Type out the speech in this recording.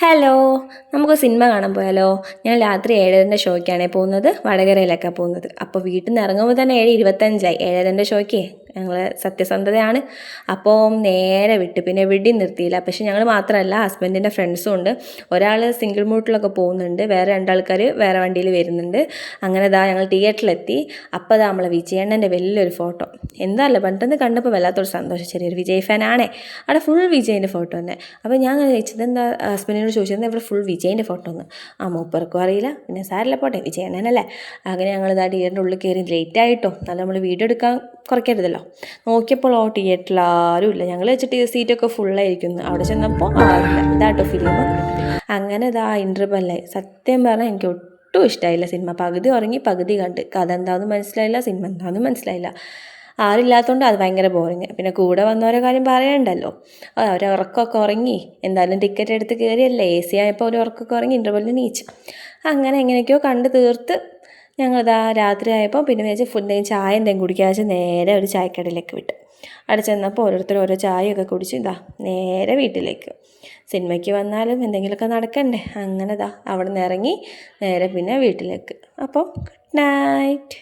Hello, നമുക്ക് cinema കാണാൻ പോയാലോ? ഞാൻ രാത്രി 7:30 ഷോയ്ക്കാണേ പോകുന്നത്, വടകരയിലേക്കാണ് പോകുന്നത്. അപ്പോൾ വീട്ടിൽ നിന്ന് ഇറങ്ങുമ്പോൾ തന്നെ 7:25 7:30 ഷോയ്ക്ക് ഞങ്ങൾ സത്യസന്ധതയാണ്. അപ്പോൾ നേരെ വിട്ട് പിന്നെ എവിടെയും നിർത്തിയില്ല. പക്ഷെ ഞങ്ങൾ മാത്രമല്ല, ഹസ്ബൻഡിൻ്റെ ഫ്രണ്ട്സും ഉണ്ട്. ഒരാൾ സിംഗിൾ മൂട്ടിലൊക്കെ പോകുന്നുണ്ട്, വേറെ രണ്ടാൾക്കാർ വേറെ വണ്ടിയിൽ വരുന്നുണ്ട്. അങ്ങനെ ഞങ്ങൾ തിയേറ്ററിലെത്തി. അപ്പോൾ നമ്മളെ വിജയണ്ണൻ്റെ വലിയൊരു ഫോട്ടോ. എന്താണല്ലോ പെട്ടെന്ന് കണ്ടപ്പോൾ വല്ലാത്തൊരു സന്തോഷം. ചെറിയൊരു വിജയ് ഫാനാണേ. അവിടെ ഫുൾ വിജയിൻ്റെ ഫോട്ടോ തന്നെ. അപ്പോൾ ഞാൻ ചോദിച്ചത് എന്താ, ഹസ്ബൻഡിനോട് ചോദിച്ചത് ഇവിടെ ഫുൾ വിജയിൻ്റെ ഫോട്ടോ ഒന്ന്. മൂപ്പർക്കും അറിയില്ല, പിന്നെ സാരല്ല പോട്ടെ, വിജയണ്ണനല്ലേ. അങ്ങനെ ഞങ്ങൾ തിയേറ്ററിൻ്റെ ഉള്ളിൽ കയറി ലേറ്റ് ആയിട്ടോ, നല്ല നമ്മൾ വീഡിയോ എടുക്കാൻ കുറയ്ക്കരുതല്ലോ. നോക്കിയപ്പോൾ തിയേറ്ററിൽ ആരും ഇല്ല. ഞങ്ങൾ വെച്ചിട്ട് സീറ്റൊക്കെ ഫുള്ളായിരിക്കുന്നു. അവിടെ ചെന്നപ്പോൾ ആരില്ല. ഇതാട്ടോ ഫിലിം. അങ്ങനെ ഇൻ്റർവെല്ലായി. സത്യം പറഞ്ഞാൽ എനിക്ക് ഒട്ടും ഇഷ്ടമായില്ല സിനിമ. പകുതി ഉറങ്ങി പകുതി കണ്ട്. കഥ എന്താണെന്ന് മനസ്സിലായില്ല, സിനിമ എന്താണെന്ന് മനസ്സിലായില്ല. ആരില്ലാത്തതുകൊണ്ട് അത് ഭയങ്കര ബോറിങ്. പിന്നെ കൂടെ വന്നവരെ കാര്യം പറയണ്ടല്ലോ, അവരെ ഉറക്കമൊക്കെ ഉറങ്ങി. എന്തായാലും ടിക്കറ്റ് എടുത്ത് കയറിയല്ലേ, AC ആയപ്പോൾ ഒരു ഉറക്കമൊക്കെ ഉറങ്ങി ഇൻ്റർവെല്ലിന് നീച്ചു. അങ്ങനെ എങ്ങനെയൊക്കെയോ കണ്ട് തീർത്ത് ഞങ്ങൾ രാത്രി ആയപ്പോൾ പിന്നെ വിചാരിച്ച് എന്തെങ്കിലും ചായ എന്തെങ്കിലും കുടിക്കാൻ വെച്ചാൽ നേരെ ഒരു ചായക്കടയിലേക്ക് വിട്ടു. അവിടെ ചെന്നപ്പോൾ ഓരോരുത്തർ ഓരോ ചായയൊക്കെ കുടിച്ച് നേരെ വീട്ടിലേക്ക്. സിനിമയ്ക്ക് വന്നാലും എന്തെങ്കിലുമൊക്കെ നടക്കണ്ടേ. അങ്ങനെ അവിടെ നിന്ന് ഇറങ്ങി നേരെ പിന്നെ വീട്ടിലേക്ക്. അപ്പോൾ ഗുഡ് നൈറ്റ്.